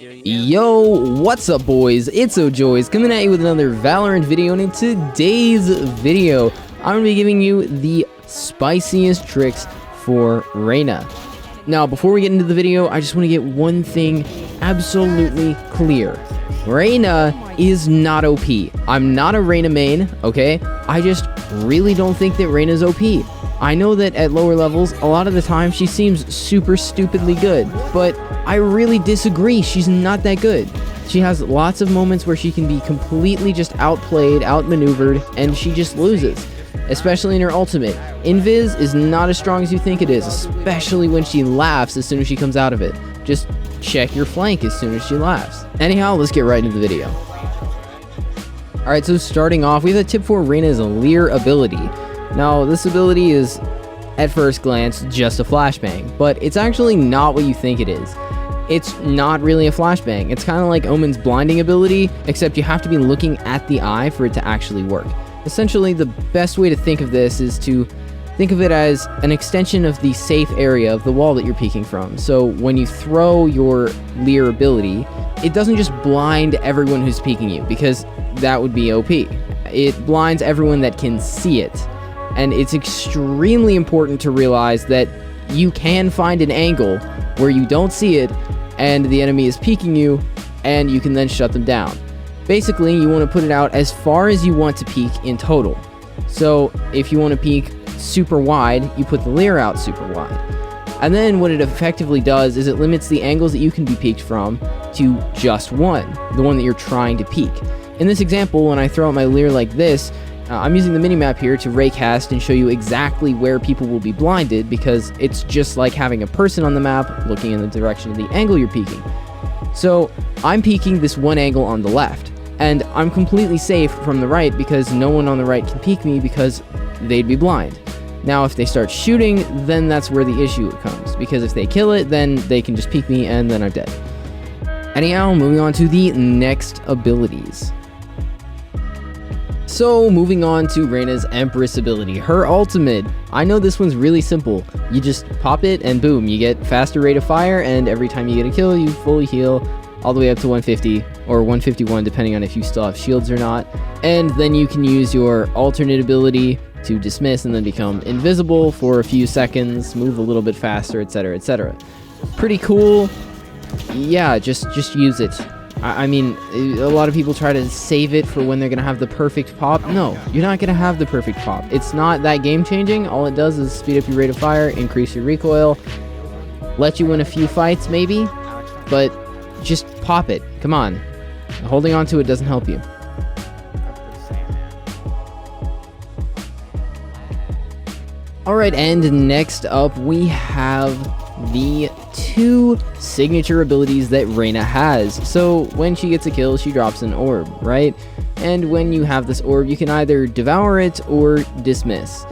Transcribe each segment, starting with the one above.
Yo, what's up boys? It's ohJoyz coming at you with another Valorant video, and in today's video, I'm going to be giving you the spiciest tricks for Reyna. Now, before we get into the video, I just want to get one thing absolutely clear. Reyna is not OP. I'm not a Reyna main, okay? I just really don't think that Reyna's OP. I know that at lower levels, a lot of the time, she seems super stupidly good, but I really disagree. She's not that good. She has lots of moments where she can be completely just outplayed, outmaneuvered, and she just loses, especially in her ultimate. Invis is not as strong as you think it is, especially when she laughs as soon as she comes out of it. Just check your flank as soon as she laughs. Anyhow, let's get right into the video. Alright, so starting off, we have a tip for Reyna's Lair ability. Now, this ability is, at first glance, just a flashbang, but it's actually not what you think it is. It's not really a flashbang. It's kind of like Omen's blinding ability, except you have to be looking at the eye for it to actually work. Essentially, the best way to think of this is to think of it as an extension of the safe area of the wall that you're peeking from. So when you throw your Lair ability, it doesn't just blind everyone who's peeking you, because that would be OP. It blinds everyone that can see it. And it's extremely important to realize that you can find an angle where you don't see it and the enemy is peeking you, and you can then shut them down. Basically, you want to put it out as far as you want to peek in total. So if you want to peek super wide, you put the Lair out super wide. And then what it effectively does is it limits the angles that you can be peeked from to just one, the one that you're trying to peek. In this example, when I throw out my Lair like this, I'm using the minimap here to raycast and show you exactly where people will be blinded, because it's just like having a person on the map looking in the direction of the angle you're peeking. So I'm peeking this one angle on the left, and I'm completely safe from the right because no one on the right can peek me because they'd be blind. Now if they start shooting, then that's where the issue comes, because if they kill it, then they can just peek me and then I'm dead. Anyhow, moving on to the next abilities. So, moving on to Reyna's Empress ability, her ultimate. I know this one's really simple. You just pop it and boom, you get faster rate of fire, and every time you get a kill, you fully heal all the way up to 150 or 151, depending on if you still have shields or not. And then you can use your alternate ability to dismiss and then become invisible for a few seconds, move a little bit faster, etc., etc. Pretty cool. Yeah, just use it. I mean, a lot of people try to save it for when they're going to have the perfect pop. No, you're not going to have the perfect pop. It's not that game-changing. All it does is speed up your rate of fire, increase your recoil, let you win a few fights maybe, but just pop it. Come on. Holding on to it doesn't help you. Alright, and next up we have the two signature abilities that Reyna has. So when she gets a kill, she drops an orb, right? And when you have this orb, you can either devour it or dismiss.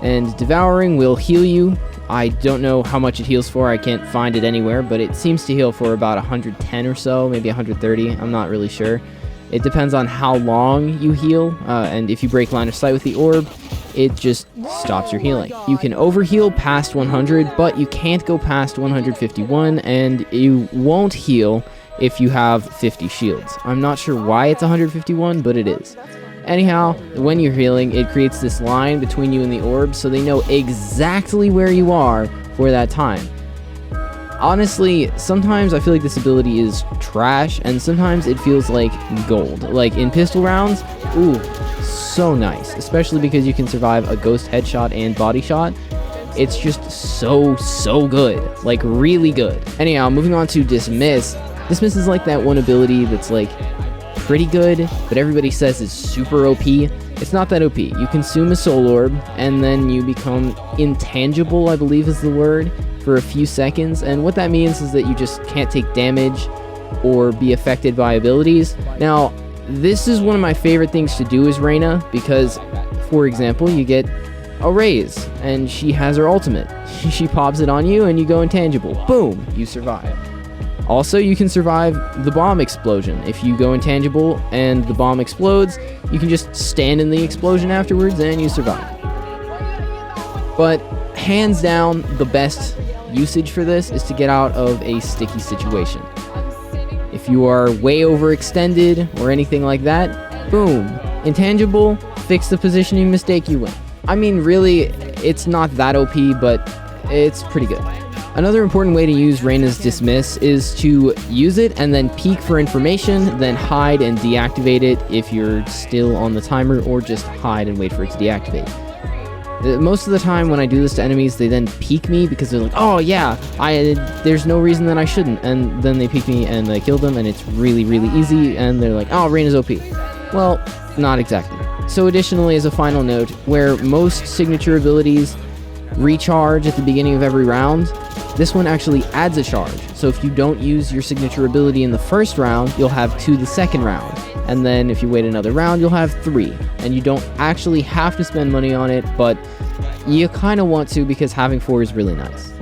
And devouring will heal you. I don't know how much it heals for. I can't find it anywhere, but it seems to heal for about 110 or so, maybe 130. I'm not really sure. It depends on how long you heal, and if you break line of sight with the orb, it just stops your healing. You can overheal past 100, but you can't go past 151, and you won't heal if you have 50 shields. I'm not sure why it's 151, but it is. Anyhow, when you're healing, it creates this line between you and the orb, so they know exactly where you are for that time. Honestly, sometimes I feel like this ability is trash, and sometimes it feels like gold. Like in pistol rounds, ooh, so nice, especially because you can survive a ghost headshot and body shot. It's just so good, like really good. Anyhow, moving on to dismiss. Dismiss is like that one ability that's like pretty good, but everybody says it's super OP. It's not that OP. You consume a soul orb, and then you become intangible, I believe is the word, for a few seconds, and what that means is that you just can't take damage or be affected by abilities. Now, this is one of my favorite things to do as Reyna, because, for example, you get ohJoyz, and she has her ultimate. She pops it on you, and you go intangible. Boom! You survive. Also, you can survive the bomb explosion. If you go intangible and the bomb explodes, you can just stand in the explosion afterwards, and you survive. But hands down, the best usage for this is to get out of a sticky situation. If you are way overextended or anything like that, boom. Intangible, fix the positioning mistake, you win. I mean, really, it's not that OP, but it's pretty good. Another important way to use Reyna's Dismiss is to use it and then peek for information, then hide and deactivate it if you're still on the timer, or just hide and wait for it to deactivate. Most of the time when I do this to enemies, they then peek me because they're like, oh yeah, there's no reason that I shouldn't, and then they peek me and I kill them, and it's really, really easy, and they're like, oh, Reyna's OP. Well, not exactly. So additionally, as a final note, where most signature abilities recharge at the beginning of every round, this one actually adds a charge. So if you don't use your signature ability in the first round, you'll have 2 the second round. And then if you wait another round, you'll have 3. And you don't actually have to spend money on it, but you kind of want to because having 4 is really nice.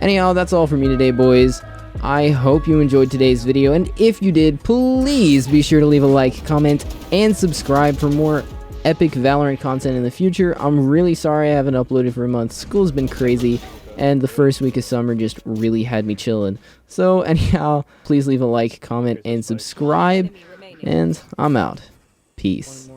Anyhow, that's all for me today, boys. I hope you enjoyed today's video, and if you did, please be sure to leave a like, comment, and subscribe for more epic Valorant content in the future. I'm really sorry I haven't uploaded for a month. School's been crazy, and the first week of summer just really had me chilling. So anyhow, please leave a like, comment, and subscribe, and I'm out. Peace.